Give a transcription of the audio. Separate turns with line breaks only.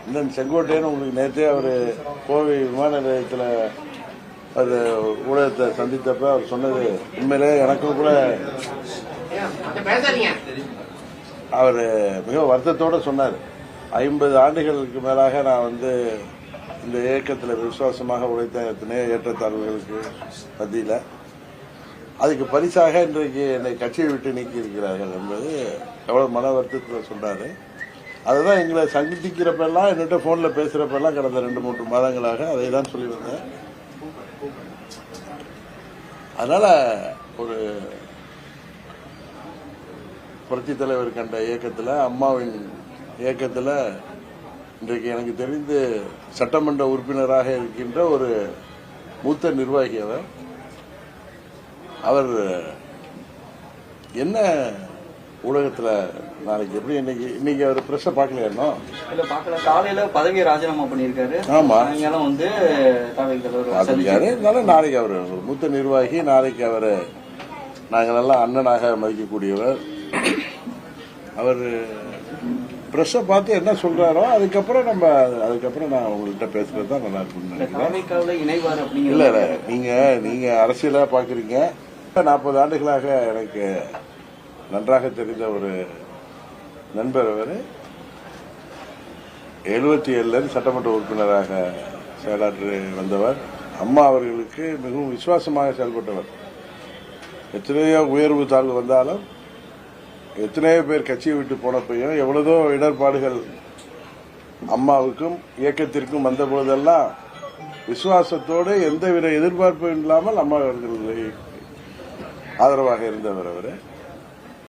இந்த செங்கோட்டையன் உங்களுக்கு நேற்றே அவர் கோவை விமான நிலையத்தில் அது ஊடகத்தை சந்தித்தப்ப அவர் சொன்னது உண்மையிலே எனக்கும் கூட அவர் மிக வருத்தத்தோடு சொன்னார். 50 ஆண்டுகளுக்கு மேலாக நான் இந்த இயக்கத்தில் விசுவாசமாக உழைத்த எத்தனையோ ஏற்றத்தாழ்வுகளுக்கு மத்தியில் அதுக்கு பரிசாக இன்றைக்கு என்னை கட்சியை விட்டு நீக்கி இருக்கிறார்கள் என்பது எவ்வளவு மன வருத்தத்தில் சொன்னார். அதுதான் எங்களை சந்திக்கிறப்பெல்லாம் என்கிட்ட போனில் பேசுறப்பெல்லாம் கடந்த 2-3 மாதங்களாக அதை தான் சொல்லி வந்தேன். அதனால ஒரு புரட்சி தலைவர் கண்ட இயக்கத்தில், அம்மாவின் இயக்கத்தில் இன்றைக்கு எனக்கு தெரிந்து சட்டமன்ற உறுப்பினராக இருக்கின்ற ஒரு மூத்த நிர்வாகி அவர் என்ன ஊடகத்தில் நாளைக்கு எப்படி இன்னைக்கு அவர் பிரஸ் பார்க்கலையா?
இல்ல பார்க்கல. காலையில பதவியை ராஜினாமா பண்ணியிருக்காரு.
ஆமா,
இருந்தாலும்
நாளைக்கு அவர் ஒரு மூத்த நிர்வாகி, நாளைக்கு அவர் நாங்கள் நல்லா அண்ணனாக மதிக்கக்கூடியவர். அவர் பிரஸ்ஸை பார்த்து என்ன சொல்றாரோ அதுக்கப்புறம் நான் உங்கள்கிட்ட பேசுறது தான் நல்லா இருக்கும். இல்ல நீங்க அரசியலா பாக்குறீங்க. 40 ஆண்டுகளாக எனக்கு நன்றாக தெரிந்த ஒரு நண்பர். அவர் 77 சட்டமன்ற உறுப்பினராக செயலாற்றி வந்தவர். அம்மா அவர்களுக்கு மிகவும் விசுவாசமாக செயல்பட்டவர். எத்தனையோ உயர்வு தாழ்வு வந்தாலும், எத்தனையோ பேர் கட்சியை விட்டு போனப்பையும் எவ்வளவோ இடர்பாடுகள் அம்மாவுக்கும் இயக்கத்திற்கும் வந்த பொழுதெல்லாம் விசுவாசத்தோடு எந்தவித எதிர்பார்ப்பும் இல்லாமல் அம்மா அவர்கள் ஆதரவாக இருந்தவர் அவர்.